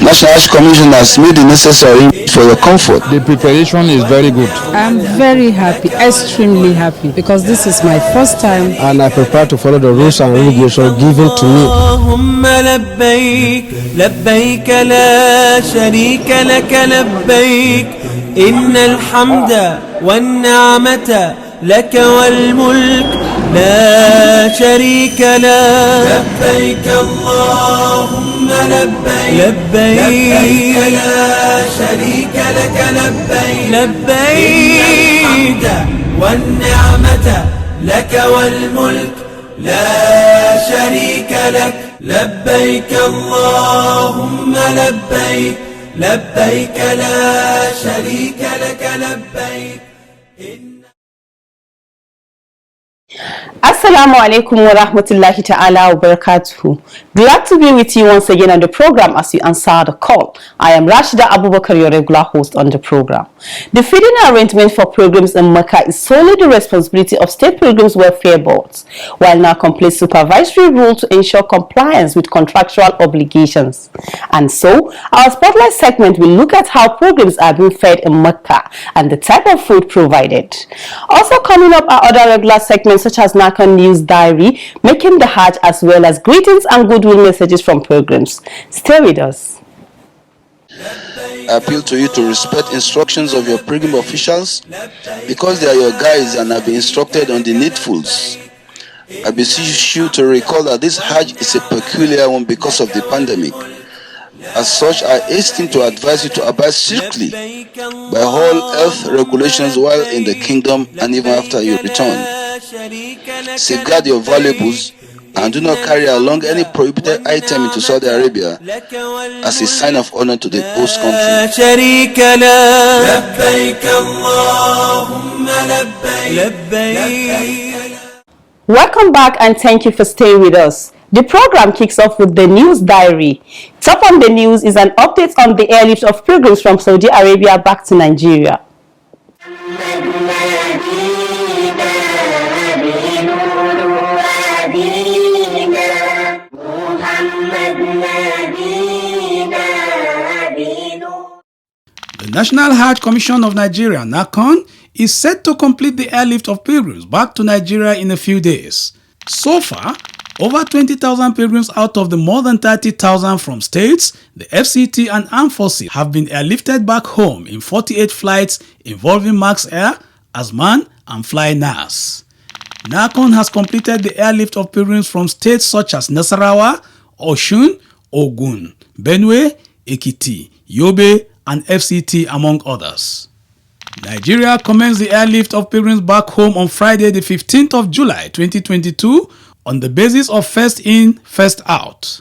National Hajj Commission has made the necessary for your comfort. The preparation is very good. I'm very happy, extremely happy, because this is my first time. And I prepare to follow the rules and regulations given to me. Allahumma labbaik, labbaik la sharika laka labbaik, innal hamda wan ni'mata laka wal mulk la sharika la. Labbaik Allahumma labbaik, labbaik la sharika laka labbaik, labbaik wan ni'mata laka wal mulk لا شريك لك لبيك اللهم لبيك لبيك لا شريك لك لبيك. Assalamu alaikum wa rahmatullahi ta'ala wa barakatuhu. Glad to be with you once again on the program as you answer the call. I am Rashida Abubakar, your regular host on the program. The feeding arrangement for programs in Mecca is solely the responsibility of State Pilgrims Welfare Boards, while NAHCON plays supervisory role to ensure compliance with contractual obligations. And so, our spotlight segment will look at how programs are being fed in Mecca and the type of food provided. Also coming up are other regular segments such as NAHCON News Diary, Making the Hajj, as well as greetings and goodwill messages from pilgrims. Stay with us. I appeal to you to respect instructions of your pilgrim officials because they are your guides and have been instructed on the needfuls. I beseech you to recall that this Hajj is a peculiar one because of the pandemic. As such, I hasten to advise you to abide strictly by all health regulations while in the kingdom and even after you return. Safeguard your valuables and do not carry along any prohibited item into Saudi Arabia as a sign of honor to the host country. Welcome back and thank you for staying with us. The program kicks off with the News Diary. Top on the news is an update on the airlift of pilgrims from Saudi Arabia back to Nigeria. The National Hajj Commission of Nigeria, NAHCON, is set to complete the airlift of pilgrims back to Nigeria in a few days. So far, over 20,000 pilgrims out of the more than 30,000 from states, the FCT and armed forces have been airlifted back home in 48 flights involving Max Air, Azman and Fly NAS. NAHCON has completed the airlift of pilgrims from states such as Nasarawa, Oshun, Ogun, Benue, Ekiti, Yobe and FCT among others. Nigeria commenced the airlift of pilgrims back home on Friday the 15th of July 2022 on the basis of first in, first out.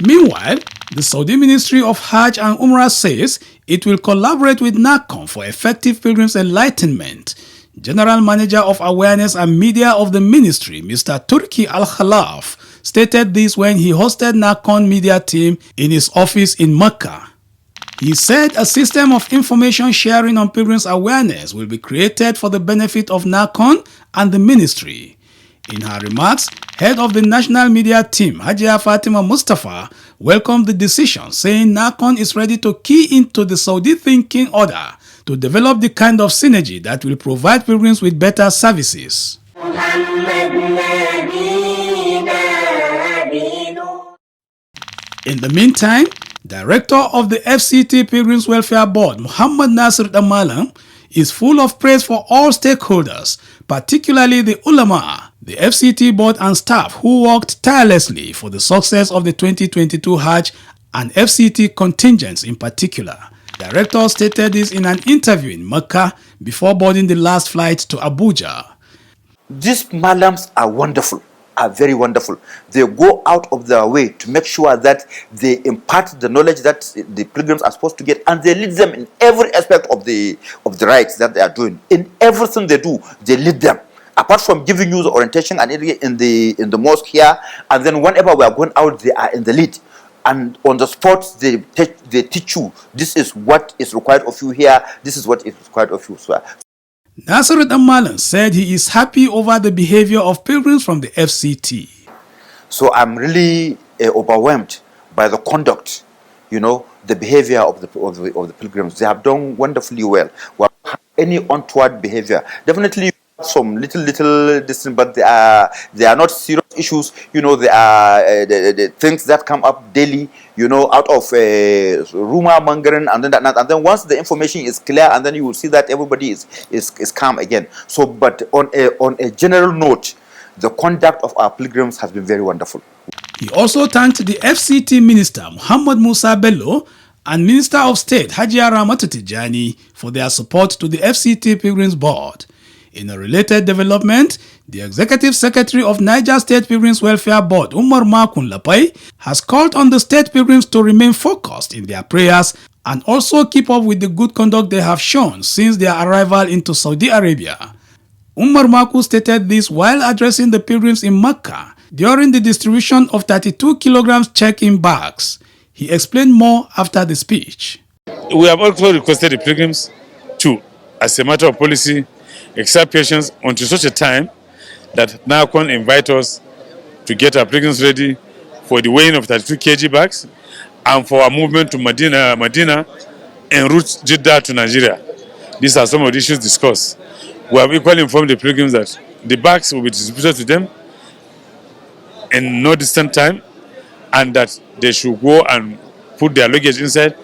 Meanwhile, the Saudi Ministry of Hajj and Umrah says it will collaborate with NAHCON for effective pilgrims enlightenment. General Manager of Awareness and Media of the ministry, Mr. Turki Al-Khalaf, stated this when he hosted NAHCON media team in his office in Mecca. He said a system of information sharing on pilgrims' awareness will be created for the benefit of NAHCON and the ministry. In her remarks, head of the national media team, Hajia Fatima Mustafa, welcomed the decision, saying NAHCON is ready to key into the Saudi thinking order to develop the kind of synergy that will provide pilgrims with better services. In the meantime, Director of the FCT Pilgrims Welfare Board, Muhammad Nasir Damalam, is full of praise for all stakeholders, particularly the ulama, the FCT board and staff who worked tirelessly for the success of the 2022 Hajj and FCT contingents in particular. Director stated this in an interview in Mecca before boarding the last flight to Abuja. These malams are wonderful, are very wonderful. They go out of their way to make sure that they impart the knowledge that the pilgrims are supposed to get, and they lead them in every aspect of the rites that they are doing. In everything they do, they lead them. Apart from giving you the orientation and in the mosque here, and then whenever we are going out, they are in the lead. And on the spot, they teach you, this is what is required of you here, this is what is required of you. So, Nasir Damalan said he is happy over the behavior of pilgrims from the FCT. So I'm really overwhelmed by the conduct, the behavior of the pilgrims. They have done wonderfully well. Well, any untoward behavior, definitely some little distance, but they are not serious issues. They are the things that come up daily, out of rumor mongering, and then once the information is clear, and then you will see that everybody is calm again. So, but on a general note, the conduct of our pilgrims has been very wonderful. He also thanked the FCT Minister Muhammad Musa Bello and Minister of State Hajia Ramatu Tijani for their support to the FCT Pilgrims Board. In a related development, the Executive Secretary of Niger State Pilgrims Welfare Board, Umar Makun Lapai, has called on the state pilgrims to remain focused in their prayers and also keep up with the good conduct they have shown since their arrival into Saudi Arabia. Umar Maku stated this while addressing the pilgrims in Mecca during the distribution of 32 kilograms check-in bags. He explained more after the speech. We have also requested the pilgrims to, as a matter of policy, accept patients until such a time that NAHCON invite us to get our pilgrims ready for the weighing of 32 kg bags and for our movement to Medina en route Jeddah to Nigeria. These are some of the issues discussed. We have equally informed the pilgrims that the bags will be distributed to them in no distant time and that they should go and put their luggage inside,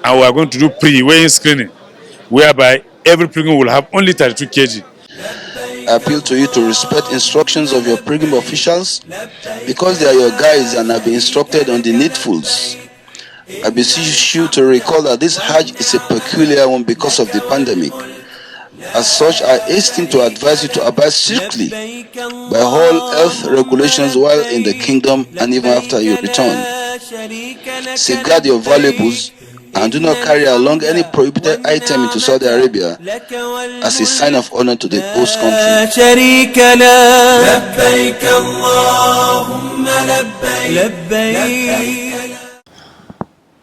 and we are going to do pre-weighing screening whereby every pilgrim will have only 32 kg. I appeal to you to respect instructions of your pilgrim officials because they are your guides and have been instructed on the needfuls. I beseech you to recall that this Hajj is a peculiar one because of the pandemic. As such, I hasten to advise you to abide strictly by all health regulations while in the kingdom and even after you return. Safeguard your valuables and do not carry along any prohibited item into Saudi Arabia as a sign of honor to the host country.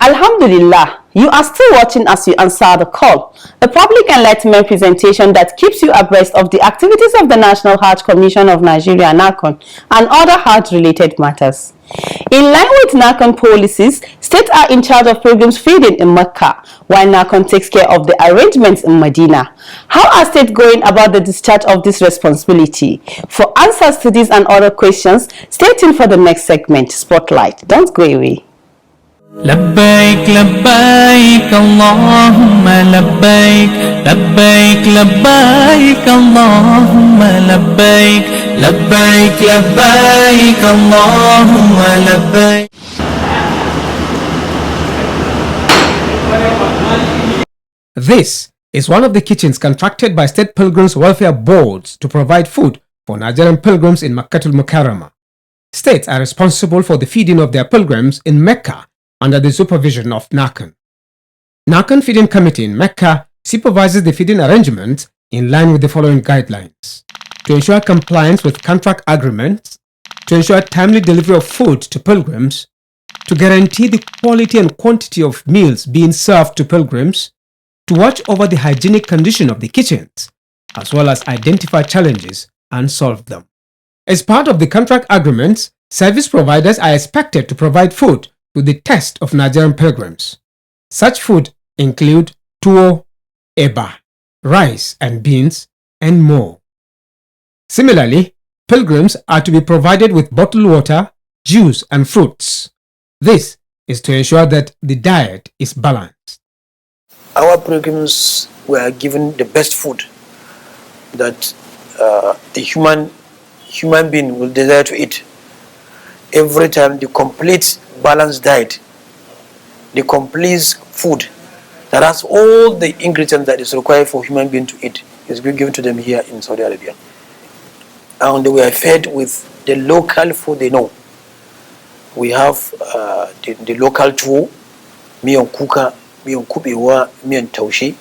Alhamdulillah, you are still watching as you answer the call, a public enlightenment presentation that keeps you abreast of the activities of the National Hajj Commission of Nigeria, NAHCON, and other Hajj-related matters. In line with NAHCON policies, states are in charge of pilgrims feeding in Mecca, while NAHCON takes care of the arrangements in Medina. How are states going about the discharge of this responsibility? For answers to these and other questions, stay tuned for the next segment, Spotlight. Don't go away. لبيك لبيك اللهم لبيك لبيك لبيك اللهم لبيك لبيك لبيك اللهم لبيك. This is one of the kitchens contracted by state pilgrims welfare boards to provide food for Nigerian pilgrims in Makkatul Mukarramah. States are responsible for the feeding of their pilgrims in Mecca under the supervision of NAHCON. NAHCON Feeding Committee in Mecca supervises the feeding arrangements in line with the following guidelines: to ensure compliance with contract agreements, to ensure timely delivery of food to pilgrims, to guarantee the quality and quantity of meals being served to pilgrims, to watch over the hygienic condition of the kitchens, as well as identify challenges and solve them. As part of the contract agreements, service providers are expected to provide food to the taste of Nigerian pilgrims. Such food include tuwo, eba, rice and beans, and more. Similarly, pilgrims are to be provided with bottled water, juice and fruits. This is to ensure that the diet is balanced. Our pilgrims were given the best food that the human being will desire to eat. Every time, the complete balanced diet, the complete food that has all the ingredients that is required for human being to eat is being given to them here in Saudi Arabia. And they were fed with the local food they know. We have the local tuwo, miyan kuka, miyan kubewa, miyan taushe.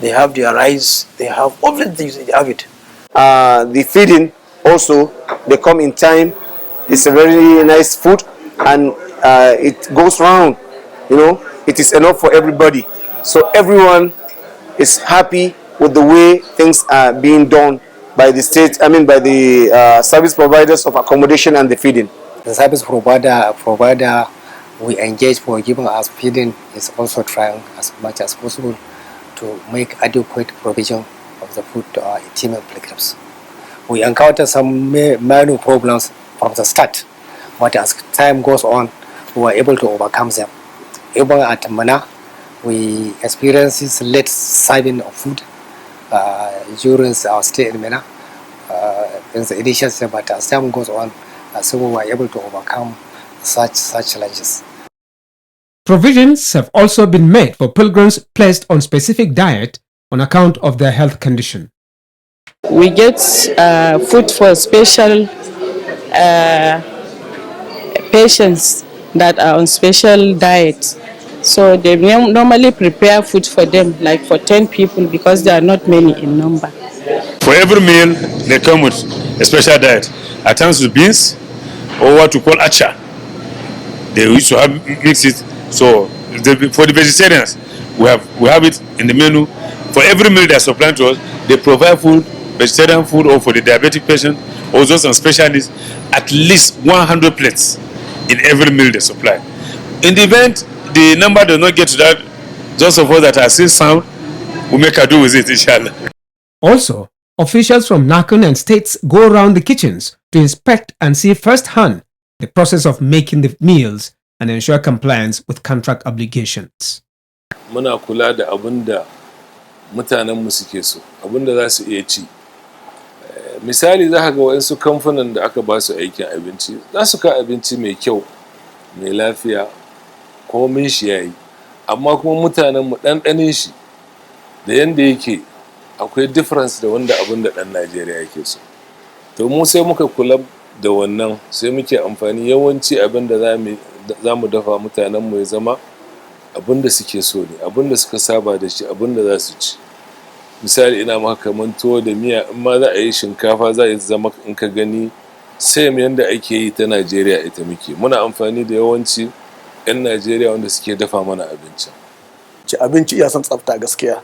They have their rice, they have all the things, they have it. The feeding also, they come in time. It's a very nice food, and it goes round, it is enough for everybody. So everyone is happy with the way things are being done by the state, by the service providers of accommodation and the feeding. The service provider we engage for giving us feeding is also trying as much as possible to make adequate provision of the food to our intimate pilgrims. We encounter some minor problems from the start, but as time goes on, we were able to overcome them. Even at Mana, we experienced late serving of food during our stay in Mina. In the initial step, but as time goes on, so we were able to overcome such challenges. Provisions have also been made for pilgrims placed on specific diet on account of their health condition. We get food for special patients that are on special diet. So they normally prepare food for them, like for 10 people, because there are not many in number. For every meal, they come with a special diet. At times with beans, or what we call acha. They used to have mix it. So for the vegetarians, we have it in the menu. For every meal they're supplying to us, they provide food, vegetarian food, or for the diabetic patient, or those on specialists, at least 100 plates in every meal they supply. In the event the number does not get to that, those of us that are still sound, we make a do with it, inshallah. Also, officials from NAHCON and states go around the kitchens to inspect and see firsthand the process of making the meals and ensure compliance with contract obligations. Muna kula da abinda mutanenmu suke so, abinda za su iya ci. Misali za ka ga waɗansu kamfanin da aka ba su aikin abinci, za su ka abinci mai kyau, mai lafiya, komin shi yayi. Amma kuma mutanenmu ɗanɗanin shi da yanda yake akwai difference da wanda abinda ɗan Najeriya yake so. To mu sai muka kula da wannan, sai muke amfani yawanci abinda za mu dafa mutanenmu ya zama abinda suke so ne, abinda suka saba da shi, abinda za su ci. Misali ina maka kaman tuwo da miya, in ma za a yi shinkafa za a zama in ka gani same yanda ake yi ta Najeriya ita muke. Muna amfani da yawanci 'yan Najeriya wanda suke dafa mana abinci. Abinci iya son tsafta gaskiya.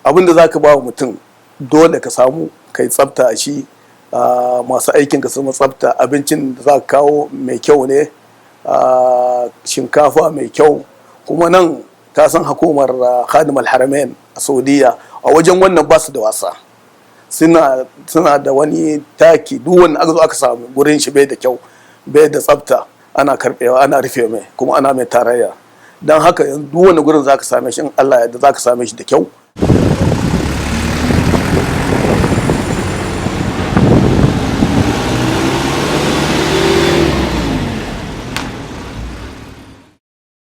Abinda za ka ba wa mutum dole ka samu kai tsafta a shi, masu aikin ka sama tsafta, abincin da za ka kawo mai kyau ne, shinkafa mai kyau. Kuma nan ta san hukumar Khadim al-Haramain a Saudiya a wajen wannan ba su da wasa. Suna da wani taki, duk wanda aka zo aka samu gurin shi bai da kyau, bai da tsafta, ana karbewa, ana rufe mai, kuma ana mai tarayya. Don haka duk wani gurin za ka same shi, in Allah ya yarda za ka same shi da kyau.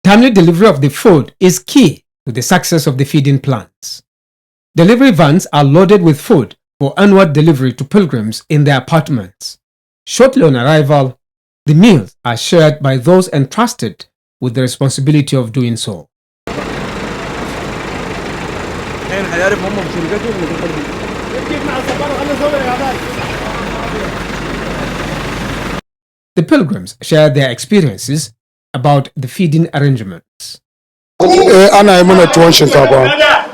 Timely delivery of the food is key to the success of the feeding plans. Delivery vans are loaded with food for onward delivery to pilgrims in their apartments. Shortly on arrival, the meals are shared by those entrusted with the responsibility of doing so. The pilgrims share their experiences about the feeding arrangements. Ana yi mana tuwon shinkafa,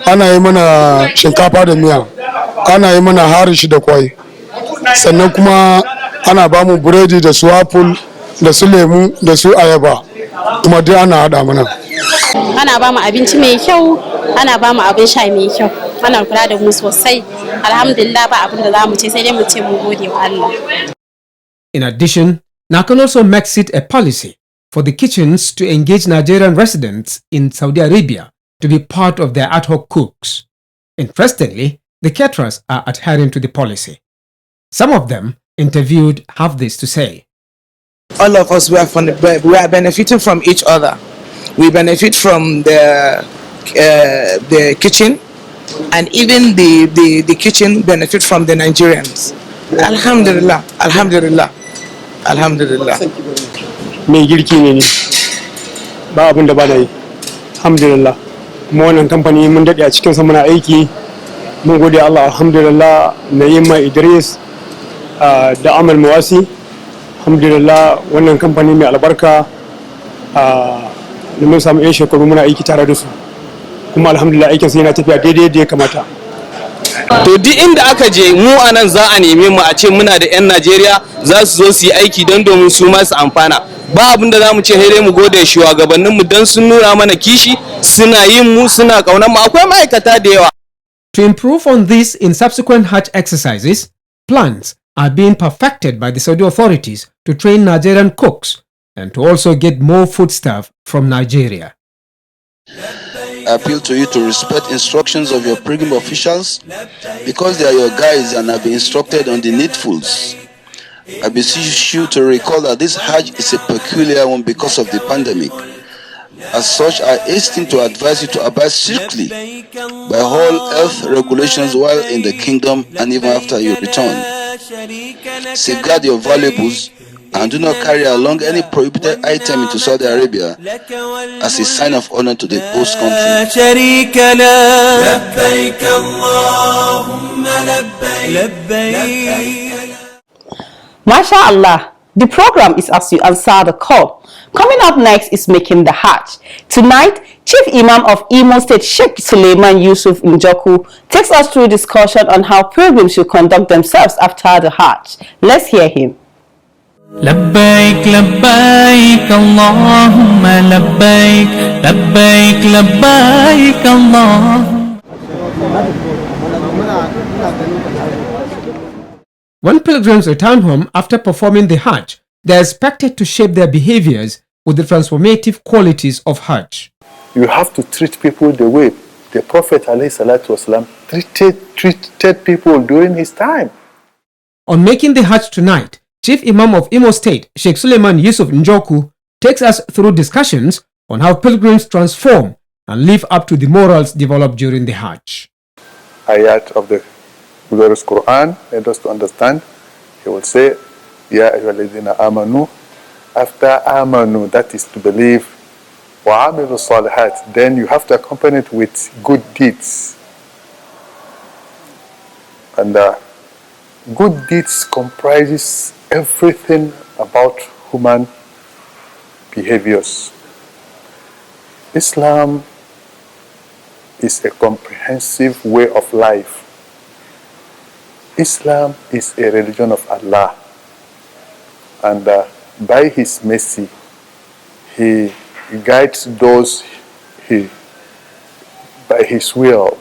ana yi mana shinkafa da miya, ana yi mana harishi da kwai, sannan kuma ana ba mu buredi da su apple da su lemu da su ayaba, kuma duk ana haɗa mana. Ana ba mu abinci mai kyau, ana ba mu abin sha mai kyau, ana kula da mu sosai. Alhamdulillah ba abin da za mu ce sai dai mu ce mu gode wa Allah. In addition, NAHCON also makes it a policy for the kitchens to engage Nigerian residents in Saudi Arabia to be part of their ad hoc cooks. Interestingly, the caterers are adhering to the policy. Some of them interviewed have this to say. All of us, we are benefiting from each other. We benefit from the kitchen, and even the kitchen benefit from the Nigerians. Alhamdulillah, Alhamdulillah, Alhamdulillah. Mai girki ne ni, ba abin da ba na yi, alhamdulillah. Kuma wannan kamfani mun daɗe a cikinsa muna aiki, mun gode Allah, alhamdulillah. Na'ima Idris da Amal Mawasi, alhamdulillah. Wannan kamfani mai albarka, da mun samu 'yan shekaru muna aiki tare da su, kuma alhamdulillah aikinsa yana tafiya daidai da ya kamata. To duk inda aka je mu anan za a neme mu a ce muna da 'yan Najeriya za su zo su yi aiki don domin su ma su amfana. Ba abin da za mu ce sai dai mu gode shugabanninmu don sun nuna mana kishi, suna yin mu, suna ƙaunar mu. Akwai ma'aikata da yawa. To improve on this in subsequent Hajj exercises, plans are being perfected by the Saudi authorities to train Nigerian cooks and to also get more foodstuff from Nigeria. I appeal to you to respect instructions of your pilgrim officials because they are your guides and have been instructed on the needfuls. I beseech you to recall that this Hajj is a peculiar one because of the pandemic. As such, I hasten to advise you to abide strictly by all health regulations while in the kingdom and even after your return. Safeguard your valuables and do not carry along any prohibited item into Saudi Arabia as a sign of honor to the host country. MashaAllah, the program is As You Answer the Call. Coming up next is Making the Hajj. Tonight, Chief Imam of Imo State Sheikh Suleiman Yusuf Njoku takes us through a discussion on how pilgrims should conduct themselves after the Hajj. Let's hear him. لبيك لبيك اللهم لبيك لبيك لبيك اللهم. When pilgrims return home after performing the Hajj, they are expected to shape their behaviors with the transformative qualities of Hajj. You have to treat people the way the Prophet ﷺ treated people during his time. On Making the Hajj tonight, Chief Imam of Imo State, Sheikh Suleiman Yusuf Njoku, takes us through discussions on how pilgrims transform and live up to the morals developed during the Hajj. Ayat of the glorious Quran made us to understand. He will say, Ya ayyuhalladhina amanu. After amanu, that is to believe, wa amilu salihat, then you have to accompany it with good deeds. And good deeds comprises everything about human behaviors. Islam is a comprehensive way of life. Islam is a religion of Allah, and by His mercy, He guides those by His will.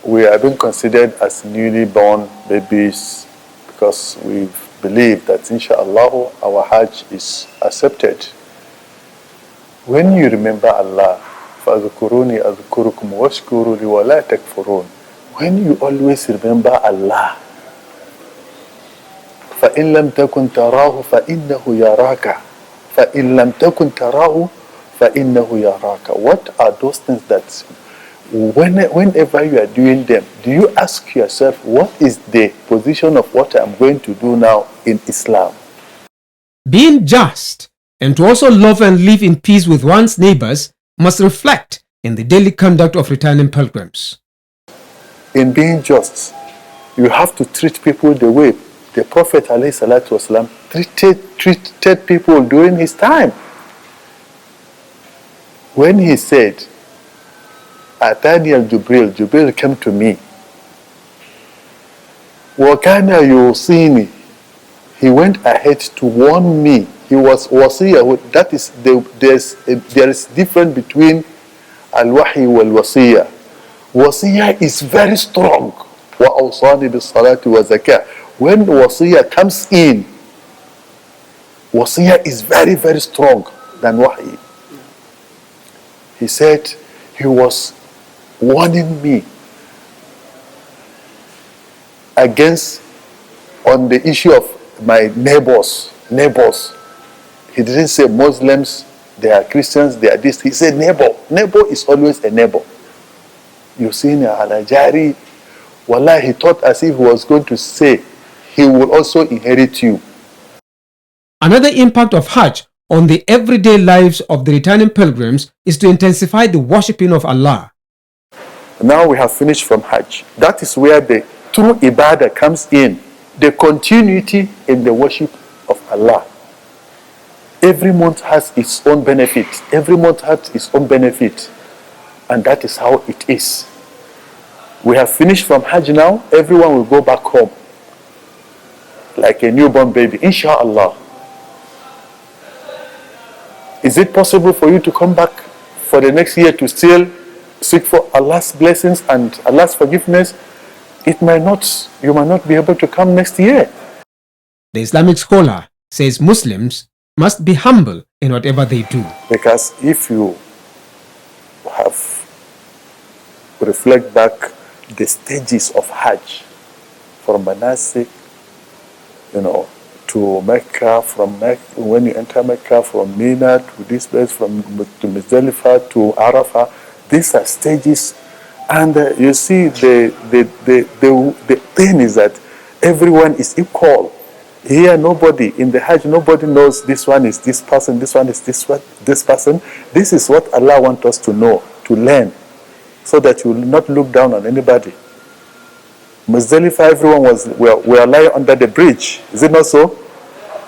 We are being considered as newly born babies because we believe that inshallah our Hajj is accepted. When you remember Allah, فَأَذْكُرُونِي أَذْكُرُكُمْ وَاشْكُرُوا لِي وَلَا تَكْفُرُونَ. When you always remember Allah, فَإِن لَمْ تَكُنْ تَرَاهُ فَإِنَّهُ يَرَاكَ فَإِن لَمْ تَكُنْ تَرَاهُ فَإِنَّهُ يَرَاكَ. What are those things that whenever you are doing them, do you ask yourself, what is the position of what I'm going to do now in Islam? Being just and to also love and live in peace with one's neighbors must reflect in the daily conduct of returning pilgrims. In being just, you have to treat people the way the Prophet ﷺ treated people during his time. When he said, Atani al-Jibril came to me. Wakana yusini. He went ahead to warn me. He was wasiyah. That is, there is difference between al-wahi wal-wasiyah. Wasiyah is very strong. Wa awsani bis-salati wa zakah. When wasiyah comes in, wasiyah is very, very strong than wahi. He said he was warning me against on the issue of my neighbors. He didn't say Muslims, they are Christians, they are this. He said neighbor. Neighbor is always a neighbor. You see, Alajari, wallah, he thought as if he was going to say he will also inherit you. Another impact of Hajj on the everyday lives of the returning pilgrims is to intensify the worshipping of Allah. Now we have finished from Hajj. That is where the true ibadah comes in. The continuity in the worship of Allah. Every month has its own benefit. Every month has its own benefit. And that is how it is. We have finished from Hajj now. Everyone will go back home like a newborn baby, inshallah. Is it possible for you to come back for the next year to still seek for Allah's blessings and Allah's forgiveness? It might not. You might not be able to come next year. The Islamic scholar says Muslims must be humble in whatever they do. Because if you have reflect back the stages of Hajj, from Manasik, to Mecca, when you enter Mecca, from Mina to this place, to Muzdalifah to Arafah, these are stages. And you see, the thing is that everyone is equal. Here, nobody, in the Hajj, nobody knows this one is this person, this one is this person. This is what Allah wants us to know, to learn, so that you will not look down on anybody. Muzdalifah, everyone were lying under the bridge. Is it not so?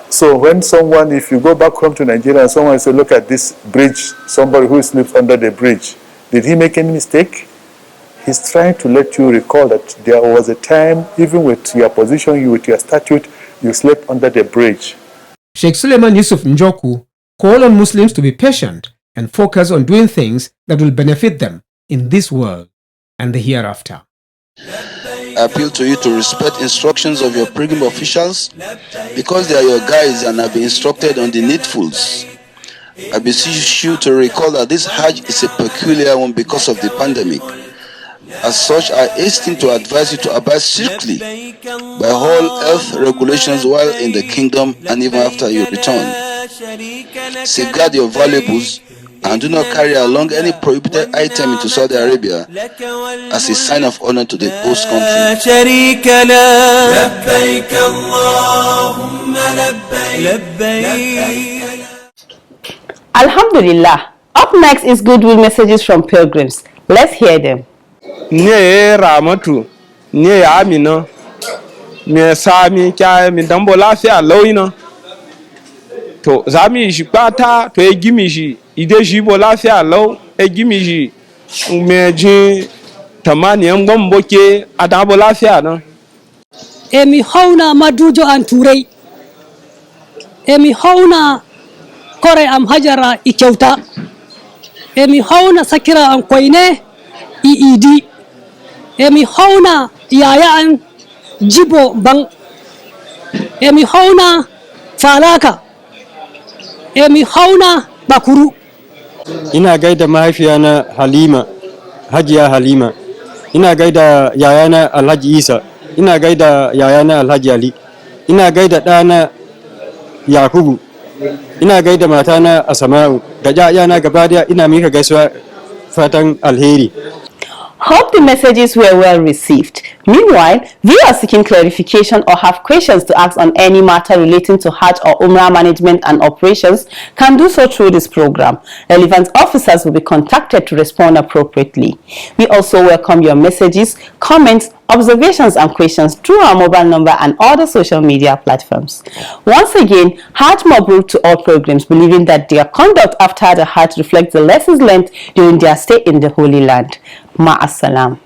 So when someone, if you go back home to Nigeria and someone say, look at this bridge, somebody who sleeps under the bridge, did he make any mistake? He's trying to let you recall that there was a time, even with your position, with your statute, you slept under the bridge. Sheikh Suleiman Yusuf Njoku called on Muslims to be patient and focus on doing things that will benefit them in this world and the hereafter. I appeal to you to respect instructions of your pilgrim officials because they are your guides and have been instructed on the needfuls. I beseech you to recall that this Hajj is a peculiar one because of the pandemic. As such, I hasten to advise you to abide strictly by all health regulations while in the kingdom and even after your return. Safeguard your valuables and do not carry along any prohibited item into Saudi Arabia as a sign of honor to the host country. Alhamdulillah. Up next is goodwill messages from pilgrims. Let's hear them. Ne Ramatu, ne Amina, me Sami kya mi dambo lafiya lauyina. To zami shi pata to e gimi shi ide shi bo lafiya lau e gimi shi me ji tamani ngom boke adabo lafiya na. Emi hauna madujo an turai. Emi hauna kore am hajara ikeuta. Emi hauna sakira an koine iidi. Emi hauna yaya an jibo bang. Emi hauna falaka. Emi hauna bakuru. Ina gaida mahaifiyana Halima, Hajiya Halima. Ina gaida yayana Alhaji Isa. Ina gaida yayana Alhaji Ali. Ina gaida ɗana Yakubu. Ina gaida matana Asama'u. Da ƴaƴana gaba daya ina mika gaisuwa fatan alheri. Hope the messages were well received. Meanwhile, viewers seeking clarification or have questions to ask on any matter relating to Hajj or Umrah management and operations can do so through this program. Relevant officers will be contacted to respond appropriately. We also welcome your messages, comments, observations and questions through our mobile number and other social media platforms. Once again, Hajj Mabrur to all pilgrims, believing that their conduct after the Hajj reflects the lessons learned during their stay in the Holy Land. Ma'as-salam.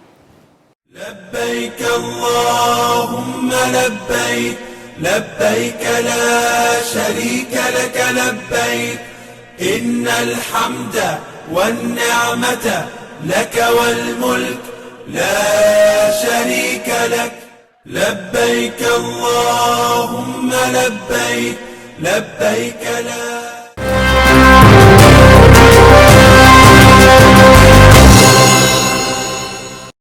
لبيك اللهم لبيك لبيك لا شريك لك لبيك إن الحمد والنعمة لك والملك لا شريك لك لبيك اللهم لبيك لبيك لا